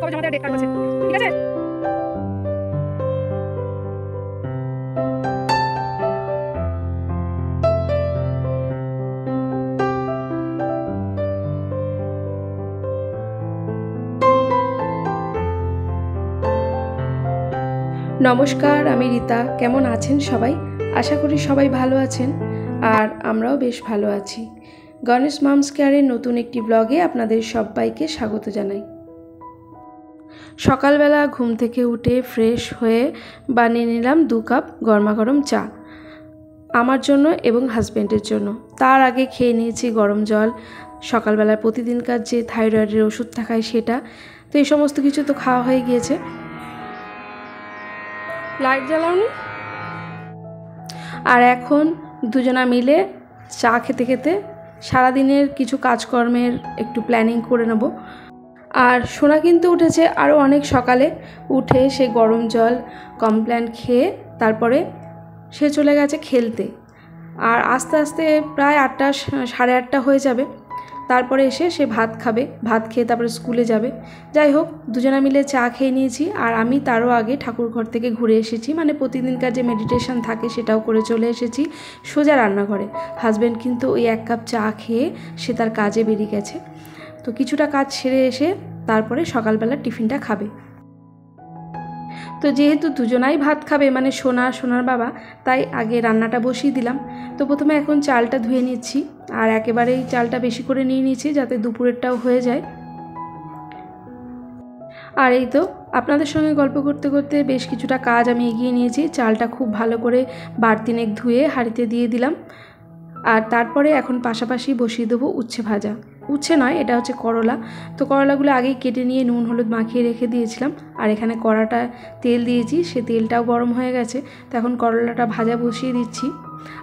কাগজ আমাদের date card আছে, ঠিক আছে? নমস্কার, আমি রীতা। কেমন আছেন সবাই? আশা করি সবাই ভালো আছেন, আর আমরাও বেশ ভালো আছি। গণেশ মামস কেয়ারের নতুন একটি ব্লগে আপনাদের সবাইকে স্বাগত জানাই। সকালবেলা ঘুম থেকে উঠে ফ্রেশ হয়ে বানিয়ে নিলাম 2 কাপ গরমাগরম চা আমার জন্য এবং হাজব্যান্ডের জন্য। তার আগে খেয়ে নিয়েছি গরম জল, সকালবেলা প্রতিদিনকার যে থাইরয়েডের ওষুধ থাকায় সেটা। তো এই সমস্ত কিছু তো খাওয়া হয়ে গিয়েছে। লাইট জ্বালাওনি? আর এখন দুজনা মিলে চা খেতে খেতে সারাদিনের কিছু কাজকর্মের একটু প্ল্যানিং করে নেব। আর সোনা কিন্তু উঠেছে আরও অনেক সকালে, উঠে সে গরম জল কমপ্ল্যান খেয়ে তারপরে সে চলে গেছে খেলতে। আর আস্তে আস্তে প্রায় 8টা সাড়ে 8টা হয়ে যাবে, তারপরে এসে সে ভাত খাবে, ভাত খেয়ে তারপরে স্কুলে যাবে। যাই হোক, দুজনা মিলে চা খেয়ে নিয়েছি। আর আমি তারও আগে ঠাকুর ঘর থেকে ঘুরে এসেছি, মানে প্রতিদিনকার যে মেডিটেশন থাকে সেটাও করে চলে এসেছি সোজা রান্নাঘরে। হাজব্যান্ড কিন্তু ওই 1 কাপ চা খেয়ে সে তার কাজে বেরিয়ে গেছে। তো কিছুটা কাজ সেরে এসে তারপরে সকালবেলা টিফিনটা খাবে। তো যেহেতু দুজনাই ভাত খাবে, মানে সোনার বাবা, তাই আগে রান্নাটা বসিয়ে দিলাম। তো প্রথমে এখন চালটা ধুয়ে নিচ্ছি, আর একেবারেই চালটা বেশি করে নিয়ে নিচ্ছি যাতে দুপুরেরটাও হয়ে যায়। আর এই তো আপনাদের সঙ্গে গল্প করতে করতে বেশ কিছুটা কাজ আমি এগিয়ে নিয়েছি। চালটা খুব ভালো করে বারতিনেক ধুয়ে হাঁড়িতে দিয়ে দিলাম। আর তারপরে এখন পাশাপাশি বসিয়ে দেবো উচ্ছে ভাজা। উচ্ছে নয়, এটা হচ্ছে করলা। তো করলাগুলো আগেই কেটে নিয়ে নুন হলুদ মাখিয়ে রেখে দিয়েছিলাম। আর এখানে কড়াটা তেল দিয়েছি, সে তেলটাও গরম হয়ে গেছে। তো এখন করলাটা ভাজা বসিয়ে দিচ্ছি।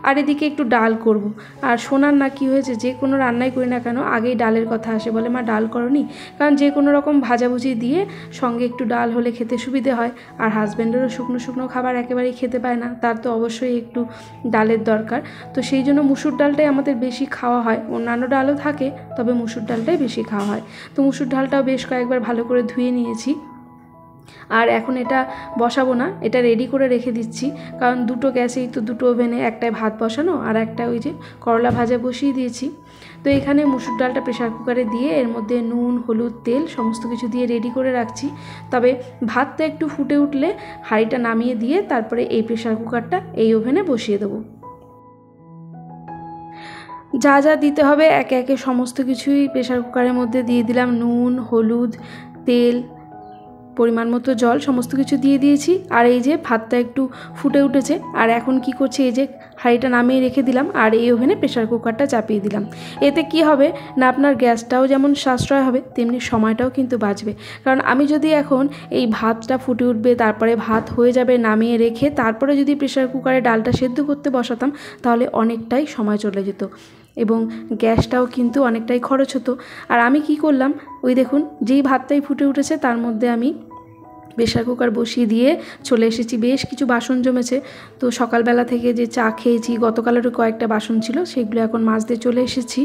আর এদিকে একটু ডাল করব। আর সোনার না কি হয়েছে, যে কোনো রান্নাই করি না কেন আগেই ডালের কথা আসে, বলে মা ডাল করনি? কারণ যে কোনো রকম ভাজাভুজি দিয়ে সঙ্গে একটু ডাল হলে খেতে সুবিধে হয়। আর হাজব্যান্ডেরও শুকনো শুকনো খাবার একেবারেই খেতে পায় না, তার তো অবশ্যই একটু ডালের দরকার। তো সেই জন্য মুসুর ডালটাই আমাদের বেশি খাওয়া হয়। অন্যান্য ডালও থাকে, তবে মুসুর ডালটাই বেশি খাওয়া হয়। তো মুসুর ডালটাও বেশ কয়েকবার ভালো করে ধুয়ে নিয়েছি। আর এখন এটা বসাবো না, এটা রেডি করে রেখে দিচ্ছি। কারণ দুটো গ্যাসেই তো, দুটো ওভেনে, একটায় ভাত বসানো আর একটা ওই যে করলা ভাজা বসিয়ে দিয়েছি। তো এখানে মুসুর ডালটা প্রেশার কুকারে দিয়ে এর মধ্যে নুন হলুদ তেল সমস্ত কিছু দিয়ে রেডি করে রাখছি। তবে ভাতটা একটু ফুটে উঠলে হাঁড়িটা নামিয়ে দিয়ে তারপরে এই প্রেশার কুকারটা এই ওভেনে বসিয়ে দেবো। যা যা দিতে হবে একে একে সমস্ত কিছুই প্রেশার কুকারের মধ্যে দিয়ে দিলাম। নুন হলুদ তেল পরিমাণ মতো জল সমস্ত কিছু দিয়ে দিয়েছি। আর এই যে ভাতটা একটু ফুটে উঠেছে। আর এখন কি করছি, এই যে হাঁড়িটা নামিয়ে রেখে দিলাম আর এই ওভেনে প্রেশার কুকারটা চাপিয়ে দিলাম। এতে কি হবে না, আপনার গ্যাসটাও যেমন সাশ্রয় হবে তেমনি সময়টাও কিন্তু বাঁচবে। কারণ আমি যদি এখন এই ভাতটা ফুটে উঠবে, তারপরে ভাত হয়ে যাবে, নামিয়ে রেখে তারপরে যদি প্রেশার কুকারে ডালটা সেদ্ধ করতে বসাতাম, তাহলে অনেকটাই সময় চলে যেত এবং গ্যাসটাও কিন্তু অনেকটাই খরচ হতো। আর আমি কি করলাম, ওই দেখুন, যেই ভাতটাই ফুটে উঠেছে তার মধ্যে আমি প্রেশার কুকার বসিয়ে দিয়ে চলে এসেছি। বেশ কিছু বাসন জমেছে, তো সকালবেলা থেকে যে চা খেয়েছি গতকালেরও কয়েকটা বাসন ছিল, সেগুলো এখন মাজতে চলে এসেছি।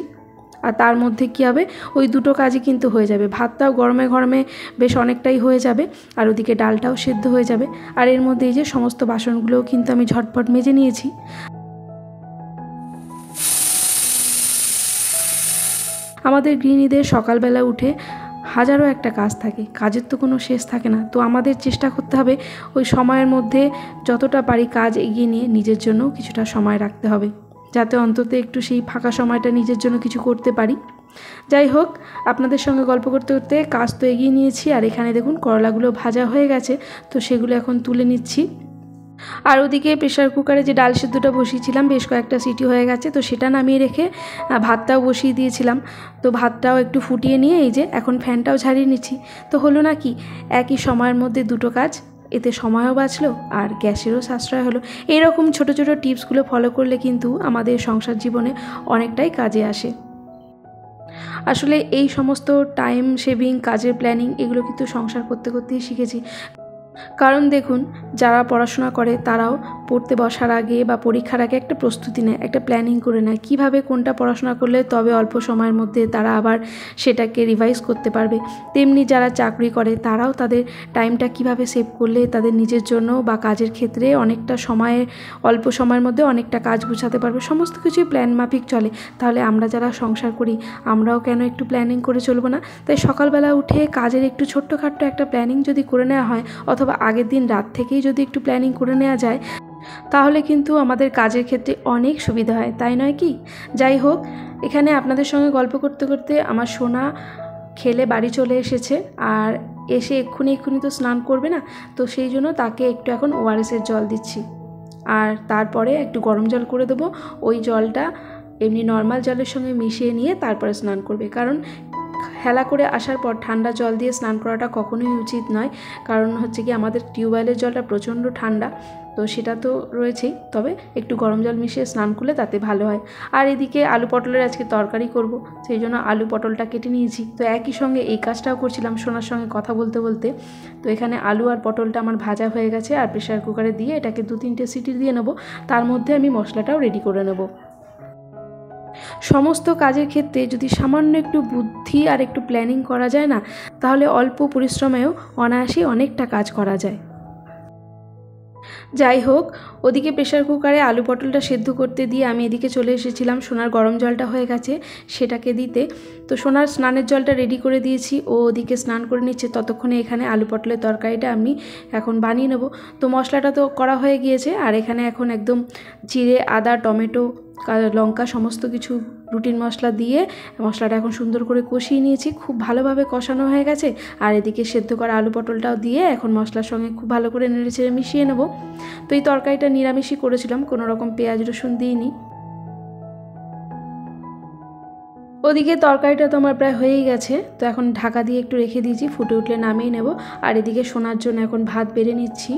আর তার মধ্যে কী হবে, ওই দুটো কাজই কিন্তু হয়ে যাবে। ভাতটাও গরমে গরমে বেশ অনেকটাই হয়ে যাবে, আর ওদিকে ডালটাও সেদ্ধ হয়ে যাবে। আর এর মধ্যে এই যে সমস্ত বাসনগুলোও কিন্তু আমি ঝটপট মেজে নিয়েছি। আমাদের গৃহিণীদের সকালবেলা উঠে হাজারো একটা কাজ থাকে, কাজের তো কোনো শেষ থাকে না। তো আমাদের চেষ্টা করতে হবে ওই সময়ের মধ্যে যতটা পারি কাজ এগিয়ে নিয়ে নিজের জন্য কিছুটা সময় রাখতে হবে, যাতে অন্তত একটু সেই ফাঁকা সময়টা নিজের জন্য কিছু করতে পারি। যাই হোক, আপনাদের সঙ্গে গল্প করতে করতে কাজ তো এগিয়ে নিয়েছি। আর এখানে দেখুন করলাগুলো ভাজা হয়ে গেছে, তো সেগুলো এখন তুলে নিচ্ছি। আর ওদিকে প্রেশার কুকারে যে ডাল সিদ্ধটা বসিয়েছিলাম বেশ কয়েকটা সিটি হয়ে গেছে, তো সেটা নামিয়ে রেখে ভাতটাও বসিয়ে দিয়েছিলাম। তো ভাতটাও একটু ফুটিয়ে নিয়ে এই যে এখন ফ্যানটাও ঝাড়িয়ে নিচ্ছি। তো হলো না কি, একই সময়ের মধ্যে দুটো কাজ, এতে সময়ও বাঁচলো আর গ্যাসেরও সাশ্রয় হলো। এইরকম ছোট ছোট টিপসগুলো ফলো করলে কিন্তু আমাদের সংসার জীবনে অনেকটাই কাজে আসে। আসলে এই সমস্ত টাইম সেভিং কাজের প্ল্যানিং এগুলো কিন্তু সংসার করতে করতেই শিখেছি। কারণ দেখুন, যারা পড়াশোনা করে তারাও পড়তে বসার আগে বা পরীক্ষার আগে একটা প্রস্তুতি নেয়, একটা প্ল্যানিং করে নেয় কীভাবে কোনটা পড়াশোনা করলে তবে অল্প সময়ের মধ্যে তারা আবার সেটাকে রিভাইজ করতে পারবে। তেমনি যারা চাকরি করে তারাও তাদের টাইমটা কিভাবে সেভ করলে তাদের নিজের জন্য বা কাজের ক্ষেত্রে অনেকটা অল্প সময়ের মধ্যে অনেকটা কাজ গুছাতে পারবে, সমস্ত কিছুই প্ল্যান মাফিক চলে। তাহলে আমরা যারা সংসার করি আমরাও কেন একটু প্ল্যানিং করে চলবো না? তাই সকালবেলা উঠে কাজের একটু ছোট্টখাট্ট একটা প্ল্যানিং যদি করে নেওয়া হয়, অথবা আগের দিন রাত থেকেই যদি একটু প্ল্যানিং করে নেওয়া যায়, তাহলে কিন্তু আমাদের কাজের ক্ষেত্রে অনেক সুবিধা হয়, তাই নয় কি? যাই হোক, এখানে আপনাদের সঙ্গে গল্প করতে করতে আমার সোনা খেলে বাড়ি চলে এসেছে। আর এসে এক্ষুনি তো স্নান করবে না, তো সেই জন্য তাকে একটু এখন ওআরএসের জল দিচ্ছি। আর তারপরে একটু গরম জল করে দেবো। ওই জলটা এমনি নর্মাল জলের সঙ্গে মিশিয়ে নিয়ে তারপরে স্নান করবে। কারণ খেলা করে আসার পর ঠান্ডা জল দিয়ে স্নান করাটা কখনোই উচিত নয়। কারণ হচ্ছে কি, আমাদের টিউবওয়েলের জলটা প্রচণ্ড ঠান্ডা, তো সেটা তো রয়েছেই, তবে একটু গরম জল মিশিয়ে স্নান করলে তাতে ভালো হয়। আর এদিকে আলু পটলের আজকে তরকারি করব, সেই জন্য আলু পটলটা কেটে নিয়েছি। তো একই সঙ্গে এই কাজটাও করছিলাম সোনার সঙ্গে কথা বলতে বলতে। তো এখানে আলু আর পটলটা আমার ভাজা হয়ে গেছে, আর প্রেশার কুকারে দিয়ে এটাকে 2-3টে সিটি দিয়ে নেবো। তার মধ্যে আমি মশলাটাও রেডি করে নেব। সমস্ত কাজের ক্ষেত্রে যদি সামান্য একটু বুদ্ধি আর একটু প্ল্যানিং করা যায় না, তাহলে অল্প পরিশ্রমেও অনায়াসেই অনেকটা কাজ করা যায়। যাই হোক, ওদিকে প্রেশার কুকারে আলু পটলটা সেদ্ধ করতে দিয়ে আমি এদিকে চলে এসেছিলাম সোনার গরম জলটা হয়ে গেছে সেটাকে দিতে। তো সোনার স্নানের জলটা রেডি করে দিয়েছি, ও ওদিকে স্নান করে নিচ্ছে। ততক্ষণে এখানে আলু পটলের তরকারিটা আমি এখন বানিয়ে নেব। তো মশলাটা তো করা হয়ে গিয়েছে, আর এখানে এখন একদম জিরে, আদা, টমেটো, লঙ্কা সমস্ত কিছু রুটিন মশলা দিয়ে মশলাটা এখন সুন্দর করে কষিয়ে নিয়েছি। খুব ভালোভাবে কষানো হয়ে গেছে। আর এদিকে সেদ্ধ করা আলু পটলটাও দিয়ে এখন মশলার সঙ্গে খুব ভালো করে নেড়েচেড়ে মিশিয়ে নেব। তো এই তরকারিটা নিরামিষই করেছিলাম, কোনো রকম পেঁয়াজ রসুন দিইনি। ওদিকে তরকারিটা তো আমার প্রায় হয়েই গেছে, তো এখন ঢাকা দিয়ে একটু রেখে দিয়েছি, ফুটে উঠলে নামিয়ে নেব। আর এদিকে সোনার জন্য এখন ভাত বেড়ে নিচ্ছি,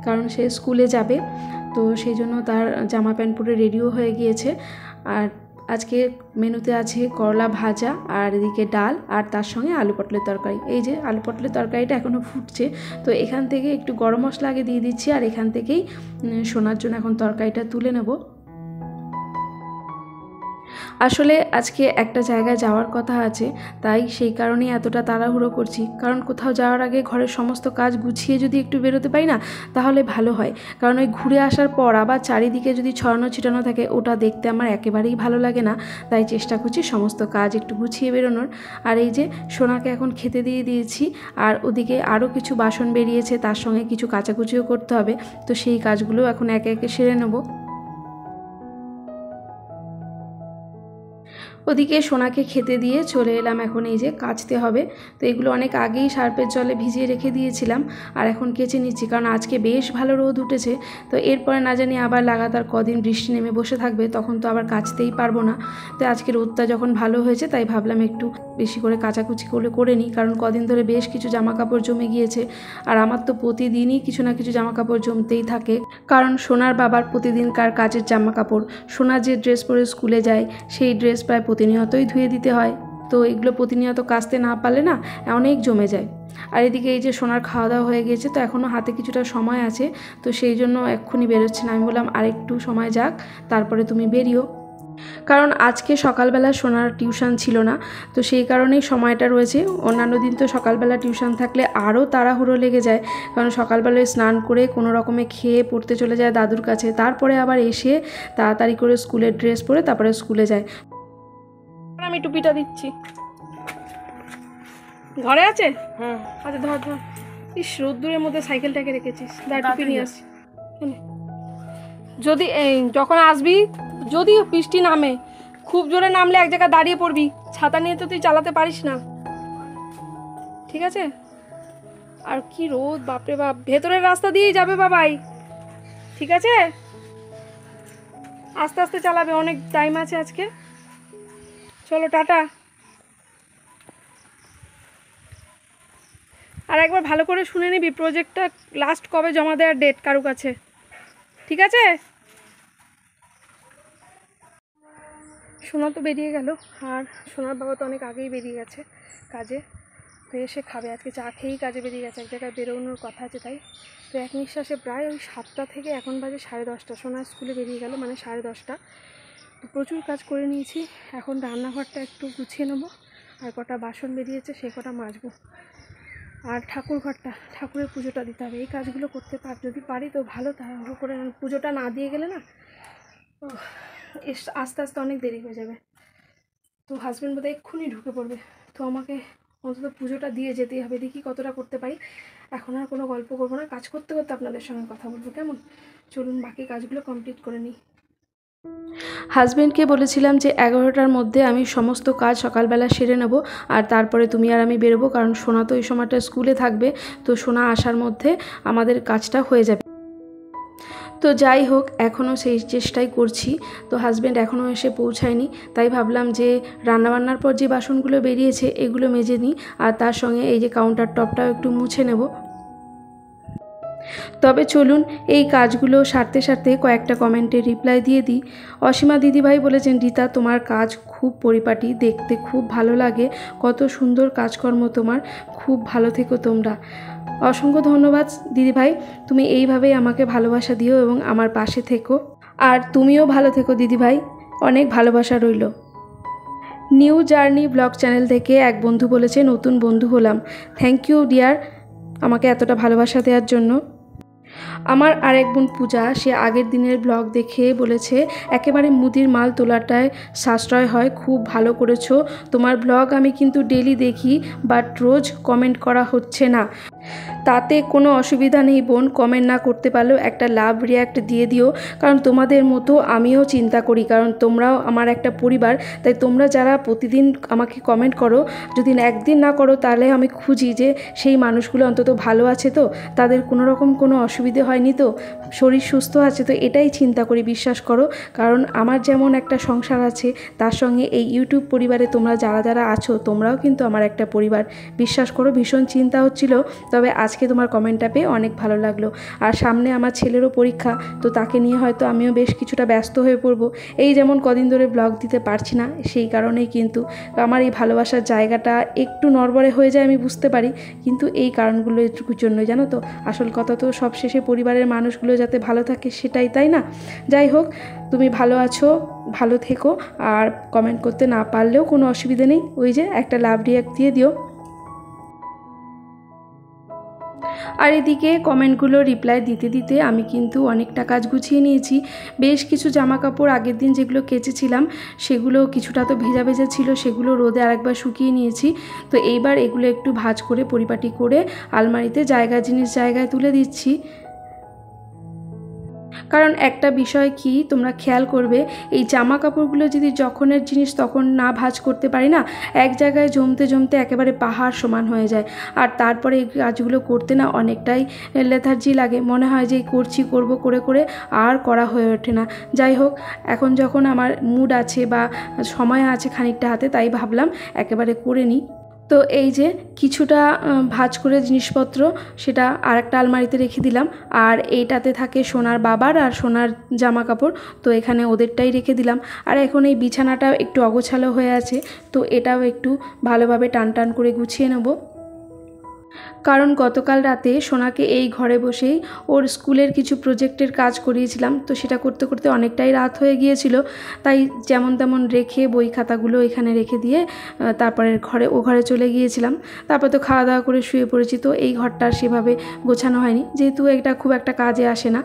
কারণ সে স্কুলে যাবে, তো সেই জন্য তার জামা প্যান্ট পরে রেডিও হয়ে গিয়েছে। আর আজকে মেনুতে আছে করলা ভাজা, আর এদিকে ডাল, আর তার সঙ্গে আলু পটলের তরকারি। এই যে আলু পটলের তরকারিটা এখনও ফুটছে, তো এখান থেকে একটু গরম মশলা আগে দিয়ে দিচ্ছি, আর এখান থেকেই সোনার জন্য এখন তরকারিটা তুলে নেব। আসলে আজকে একটা জায়গায় যাওয়ার কথা আছে, তাই সেই কারণেই এতটা তাড়াহুড়ো করছি। কারণ কোথাও যাওয়ার আগে ঘরের সমস্ত কাজ গুছিয়ে যদি একটু বেরোতে পারি না, তাহলে ভালো হয়। কারণ ওই ঘুরে আসার পর আবার চারিদিকে যদি ছড়ানো ছিটানো থাকে, ওটা দেখতে আমার একেবারেই ভালো লাগে না। তাই চেষ্টা করছি সমস্ত কাজ একটু গুছিয়ে বেরোনোর। আর এই যে সোনাকে এখন খেতে দিয়ে দিয়েছি, আর ওদিকে আরও কিছু বাসন বেরিয়েছে, তার সঙ্গে কিছু কাচাকুচিও করতে হবে। তো সেই কাজগুলো এখন একে একে সেরে নেব। ওদিকে সোনাকে খেতে দিয়ে চলে এলাম এখন এই যে কাচতে হবে। তো এগুলো অনেক আগেই সার্ফের জলে ভিজিয়ে রেখে দিয়েছিলাম, আর এখন কেচে নিচ্ছি, কারণ আজকে বেশ ভালো রোদ উঠেছে। তো এরপরে না জানি আবার লাগাতার কদিন বৃষ্টি নেমে বসে থাকবে, তখন তো আবার কাচতেই পারবো না। তো আজকে রোদটা যখন ভালো হয়েছে, তাই ভাবলাম একটু বেশি করে কাচাকুচি করে নিই, কারণ কদিন ধরে বেশ কিছু জামা কাপড় জমে গিয়েছে। আর আমার তো প্রতিদিনই কিছু না কিছু জামা কাপড় জমতেই থাকে, কারণ সোনার বাবার প্রতিদিনকার কাজের জামা কাপড়, সোনা যে ড্রেস পরে স্কুলে যায় সেই ড্রেস প্রায় প্রতিনিয়তই ধুয়ে দিতে হয়। তো এগুলো প্রতিনিয়ত কাচতে না পারলে না অনেক জমে যায়। আর এদিকে এই যে সোনার খাওয়া দাওয়া হয়ে গিয়েছে, তো এখনও হাতে কিছুটা সময় আছে, তো সেই জন্য এক্ষুনি বেরোচ্ছে না। আমি বললাম আরেকটু সময় যাক, তারপরে তুমি বেরিও। কারণ আজকে সকালবেলা সোনার টিউশন ছিল না, তো সেই কারণেই সময়টা রয়েছে। অন্যান্য দিন তো সকালবেলা টিউশন থাকলে আরও তাড়াহুড়ো লেগে যায়, কারণ সকালবেলায় স্নান করে কোনো রকমে খেয়ে পড়তে চলে যায় দাদুর কাছে, তারপরে আবার এসে তাড়াতাড়ি করে স্কুলের ড্রেস পরে তারপরে স্কুলে যায়। আমি টুপিটা দিচ্ছি, ঘরে আছে? আচ্ছা ধর ধর। ইস, রোদ্দুরের মধ্যে সাইকেলটাকে রেখেছিস, দাঁড়া টুপি নিয়ে আসি। যদি যখন আসবি, যদি বৃষ্টি নামে, খুব জোরে নামলে এক জায়গায় দাঁড়িয়ে পড়বি, ছাতা নিয়ে তো তুই চালাতে পারিস না, ঠিক আছে? আর কি রোদ, বাপরে বাপ। ভেতরের রাস্তা দিয়েই যাবে বাবাই, ঠিক আছে? আস্তে আস্তে চালাবে, অনেক টাইম আছে আজকে। চলো টাটা। আর একবার ভালো করে শুনে নিবি প্রজেক্টটা লাস্ট কবে জমা দেওয়ার ডেট কারো কাছে, ঠিক আছে? সোনা তো বেরিয়ে গেল, আর সোনার বাবা তো অনেক আগেই বেরিয়ে গেছে কাজে। হয়ে এসে খাবে। আজকে চা খেয়েই কাজে বেরিয়ে গেছে, এক জায়গায় বেরোনোর কথা আছে তাই। তো এক নিঃশ্বাসে প্রায় ওই 7টা থেকে এখন বাজে 10:30। সোনা স্কুলে বেরিয়ে গেল মানে 10:30। তো প্রচুর কাজ করে নিয়েছি। এখন রান্নাঘরটা একটু গুছিয়ে নেবো, আর কটা বাসন বেরিয়েছে সে কটা মাজবো, আর ঠাকুরের পুজোটা দিতে হবে। এই কাজগুলো করতে যদি পারি তো ভালো, তাড়াহুড়ো করে পুজোটা না দিয়ে গেলে না আস্তে আস্তে অনেক দেরি হয়ে যাবে। তো হাজব্যান্ড বোধহয় এক্ষুনি ঢুকে পড়বে, তো আমাকে অন্তত পুজোটা দিয়ে যেতেই হবে। দেখি কতটা করতে পারি। এখন আর কোনো গল্প করবো না, কাজ করতে করতে আপনাদের সঙ্গে কথা বলবো, কেমন? চলুন বাকি কাজগুলো কমপ্লিট করে নিই। হাজব্যান্ডকে বলেছিলাম যে 11টার মধ্যে আমি সমস্ত কাজ সকালবেলা সেরে নেব, আর তারপরে তুমি আর আমি বেরোবো, কারণ সোনা তো এই সময়টা স্কুলে থাকবে। তো সোনা আসার মধ্যে আমাদের কাজটা হয়ে যাবে। তো যাই হোক, এখনও সেই চেষ্টাই করছি। তো হাজব্যান্ড এখনও এসে পৌঁছায়নি, তাই ভাবলাম যে রান্নাবান্নার পর যে বাসনগুলো বেরিয়েছে এগুলো মেজে নিই, আর তার সঙ্গে এই যে কাউন্টার টপটাও একটু মুছে নেব। তবে চলুন এই কাজগুলো সারতে সারতে কয়েকটা কমেন্টে রিপ্লাই দিয়ে দিই। অসীমা দিদিভাই বলেছেন, রীতা তোমার কাজ খুব পরিপাটি, দেখতে খুব ভালো লাগে, কত সুন্দর কাজকর্ম তোমার, খুব ভালো থেকো তোমরা। অসংখ্য ধন্যবাদ দিদিভাই, তুমি এইভাবেই আমাকে ভালোবাসা দিও এবং আমার পাশে থেকো। আর তুমিও ভালো থেকো দিদিভাই, অনেক ভালোবাসা রইল। নিউ জার্নি ব্লগ চ্যানেল থেকে এক বন্ধু বলেছে, নতুন বন্ধু হলাম, থ্যাংক ইউ ডিয়ার আমাকে এতটা ভালোবাসা দেওয়ার জন্য। আমার আরেক বোন পূজা, সে আগের দিনের ব্লগ দেখে বলেছে, একেবারে মুদির মাল তোলাটায় সাশ্রয় হয়, খুব ভালো করেছো। তোমার ব্লগ আমি কিন্তু ডেলি দেখি, বাট রোজ কমেন্ট করা হচ্ছে না। তাতে কোনো অসুবিধা নেই বোন, কমেন্ট না করতে পারলেও একটা লাভ রিয়াক্ট দিয়ে দিও, কারণ তোমাদের মতো আমিও চিন্তা করি, কারণ তোমরাও আমার একটা পরিবার। তাই তোমরা যারা প্রতিদিন আমাকে কমেন্ট করো, যদি একদিন না করো তাহলে আমি খুঁজি যে সেই মানুষগুলো অন্তত ভালো আছে তো, তাদের কোনো রকম কোনো অসুবিধে হয়নি তো, শরীর সুস্থ আছে তো, এটাই চিন্তা করি, বিশ্বাস করো। কারণ আমার যেমন একটা সংসার আছে, তার সঙ্গে এই ইউটিউব পরিবারে তোমরা যারা যারা আছো তোমরাও কিন্তু আমার একটা পরিবার, বিশ্বাস করো। ভীষণ চিন্তা হচ্ছিল, তবে আজকে তোমার কমেন্টটা পেয়ে অনেক ভালো লাগলো। আর সামনে আমার ছেলেরও পরীক্ষা, তো তাকে নিয়ে হয়তো আমিও বেশ কিছুটা ব্যস্ত হয়ে পড়বো। এই যেমন কদিন ধরে ব্লগ দিতে পারছি না, সেই কারণেই কিন্তু আমার এই ভালোবাসার জায়গাটা একটু নড়বড়ে হয়ে যায়, আমি বুঝতে পারি, কিন্তু এই কারণগুলো এটুকুর জন্যই, জানো তো। আসল কথা তো সব শেষে পরিবারের মানুষগুলো যাতে ভালো থাকে সেটাই, তাই না? যাই হোক, তুমি ভালো আছো, ভালো থেকো, আর কমেন্ট করতে না পারলেও কোনো অসুবিধা নেই, ওই যে একটা লাভ রিয়াক্ট দিয়ে দিও। আর এদিকে কমেন্টগুলো রিপ্লাই দিতে দিতে আমি কিন্তু অনেকটা কাজ গুছিয়ে নিয়েছি। বেশ কিছু জামা কাপড় আগের দিন যেগুলো কেচেছিলাম সেগুলো কিছুটা তো ভেজা ভেজা ছিল, সেগুলো রোদে আরেকবার শুকিয়ে নিয়েছি। তো এইবার এগুলো একটু ভাঁজ করে পরিপাটি করে আলমারিতে জিনিস জায়গায় তুলে দিচ্ছি। কারণ একটা বিষয় কি তোমরা খেয়াল করবে, এই জামা কাপড়গুলো যদি যখনের জিনিস তখন না ভাঁজ করতে পারি না, এক জায়গায় জমতে জমতে একেবারে পাহাড় সমান হয়ে যায়। আর তারপরে এই কাজগুলো করতে না অনেকটাই লেথার্জি লাগে, মনে হয় যে করব করে করে আর করা হয়ে ওঠে না। যাই হোক, এখন যখন আমার মুড আছে বা সময় আছে খানিকটা হাতে, তাই ভাবলাম একেবারে করে নিই। তো এই যে কিছুটা ভাঁজ করে জিনিসপত্র সেটা আরেকটা আলমারিতে রেখে দিলাম, আর এইটাতে থাকে সোনার বাবার আর সোনার জামা কাপড়, তো এখানে ওদেরটাই রেখে দিলাম। আর এখন এই বিছানাটাও একটু অগোছালো হয়ে আছে, তো এটাও একটু ভালোভাবে টান টান করে গুছিয়ে নেব। কারণ গতকাল রাতে সোনাকে এই ঘরে বসেই ওর স্কুলের কিছু প্রজেক্টের কাজ করিয়েছিলাম, তো সেটা করতে করতে অনেকটাই রাত হয়ে গিয়েছিল। তাই যেমন তেমন রেখে বই খাতাগুলো এখানে রেখে দিয়ে তারপরে ঘরে চলে গিয়েছিলাম। তারপর তো খাওয়া দাওয়া করে শুয়ে পড়েছি। তো এই ঘরটা সেভাবে গোছানো হয়নি, যেহেতু এটা খুব একটা কাজে আসে না,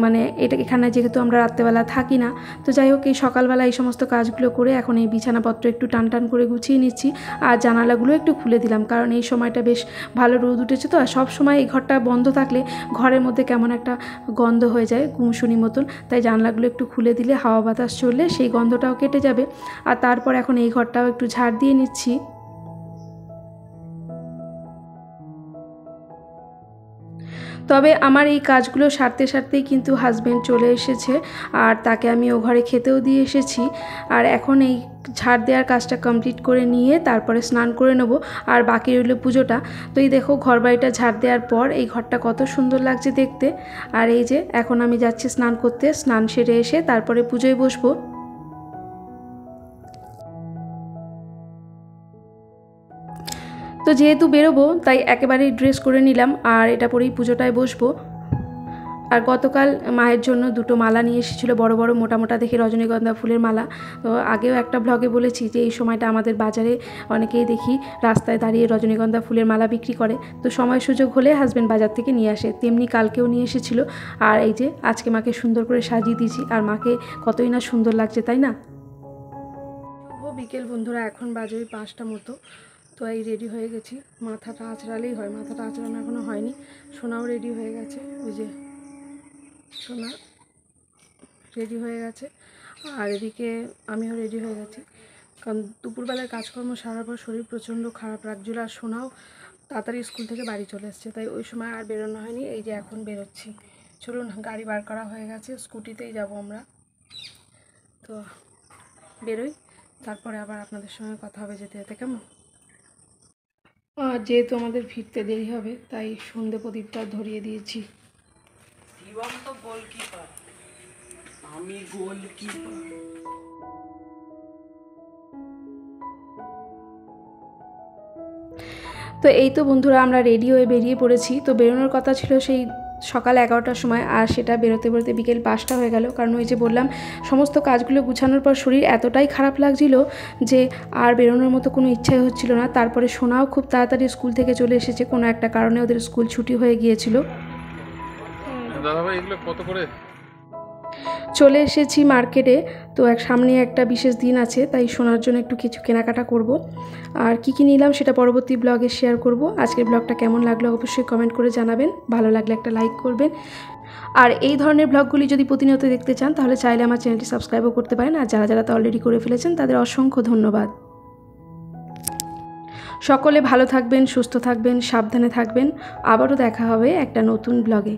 মানে এখানে যেহেতু আমরা রাত্রেবেলা থাকি না। তো যাই হোক, এই সকালবেলা এই সমস্ত কাজগুলো করে এখন এই বিছানাপত্র একটু টান টান করে গুছিয়ে নিচ্ছি, আর জানালাগুলো একটু খুলে দিলাম, কারণ এই সময়টা বেশ ভালো রোদ উঠেছে। তো আর সব সময় এই ঘরটা বন্ধ থাকলে ঘরের মধ্যে কেমন একটা গন্ধ হয়ে যায়, গুমসুনি মতন, তাই জানলাগুলো একটু খুলে দিলে হাওয়া বাতাস চললে সেই গন্ধটাও কেটে যাবে। আর তারপর এখন এই ঘরটাও একটু ঝাড় দিয়ে নিচ্ছি। তবে আমার এই কাজগুলো সারতে সারতেই কিন্তু হাজব্যান্ড চলে এসেছে, আর তাকে আমি ও ঘরে খেতেও দিয়ে এসেছি। আর এখন এই ঝাড় দেওয়ার কাজটা কমপ্লিট করে নিয়ে তারপরে স্নান করে নেব, আর বাকি রইল পুজোটা। তো এই দেখো, ঘরবাড়িটা ঝাড় দেওয়ার পর এই ঘরটা কত সুন্দর লাগছে দেখতে। আর এই যে এখন আমি যাচ্ছি স্নান করতে, স্নান সেরে এসে তারপরে পুজোয় বসবো। তো তো যেহেতু বেরোবো তাই একেবারেই ড্রেস করে নিলাম, আর এটা পরেই পুজোটায় বসবো। আর গতকাল মায়ের জন্য দুটো মালা নিয়ে এসেছিলো, বড় বড় মোটা মোটা দেখে রজনীগন্ধা ফুলের মালা। তো আগেও একটা ব্লগে বলেছি যে এই সময়টা আমাদের বাজারে অনেকেই দেখি রাস্তায় দাঁড়িয়ে রজনীগন্ধা ফুলের মালা বিক্রি করে। তো সময় সুযোগ হলে হাজব্যান্ড বাজার থেকে নিয়ে আসে, তেমনি কালকেও নিয়ে এসেছিলো। আর এই যে আজকে মাকে সুন্দর করে সাজিয়ে দিয়েছি, আর মাকে কতই না সুন্দর লাগছে, তাই না? শুভ বিকেল বন্ধুরা, এখন বাজে 5টা মতো। তো এই রেডি হয়ে গেছি, মাথাটা আঁচড়ালেই হয়, মাথাটা আঁচড়ানো এখনও হয়নি। সোনাও রেডি হয়ে গেছে, ওই যে সোনা রেডি হয়ে গেছে, আর এদিকে আমিও রেডি হয়ে গেছি। কারণ দুপুরবেলায় কাজকর্ম সারার পর শরীর প্রচণ্ড খারাপ লাগছিল, আর সোনাও তাড়াতাড়ি স্কুল থেকে বাড়ি চলে এসছে, তাই ওই সময় আর বেরোনো হয়নি। এই যে এখন বেরোচ্ছি, চলুন গাড়ি বার করা হয়ে গেছে, স্কুটিতেই যাব আমরা। তো বেরোই, তারপরে আবার আপনাদের সঙ্গে কথা হবে যেতে যেতে, কেমন? আর যেহেতু আমাদের ফিরতে দেরি হবে তাই সন্ধে প্রদীপটা ধরিয়ে দিয়েছি। জীবন্ত গোলকিপার, আমি গোলকিপার। তো এই তো বন্ধুরা আমরা রেডি হয়ে বেরিয়ে পড়েছি। তো বেরোনোর কথা ছিল সেই সকাল 11টার সময়, আর সেটা বেরোতে বেরোতে বিকেল 5টা হয়ে গেল। কারণ ওই যে বললাম, সমস্ত কাজগুলো গুছানোর পর শরীর এতটাই খারাপ লাগছিল যে আর বেরোনোর মতো কোনো ইচ্ছাই হচ্ছিল না। তারপরে সোনাও খুব তাড়াতাড়ি স্কুল থেকে চলে এসেছে, কোনো একটা কারণে ওদের স্কুল ছুটি হয়ে গিয়েছিল। দাদাভাই এগুলো কত করে? চলে এসেছি মার্কেটে। তো সামনে একটা বিশেষ দিন আছে, তাই সোনার জন্য একটু কিছু কেনাকাটা করব। আর কি কি নিলাম সেটা পরবর্তী ব্লগে শেয়ার করব। আজকের ব্লগটা কেমন লাগলো অবশ্যই কমেন্ট করে জানাবেন, ভালো লাগলে একটা লাইক করবেন। আর এই ধরনের ব্লগগুলি যদি প্রতিনিয়ত দেখতে চান তাহলে চাইলে আমার চ্যানেলটি সাবস্ক্রাইবও করতে পারেন, আর যারা যারা তো অলরেডি করে ফেলেছেন তাদের অসংখ্য ধন্যবাদ। সকলে ভালো থাকবেন, সুস্থ থাকবেন, সাবধানে থাকবেন। আবারও দেখা হবে একটা নতুন ব্লগে।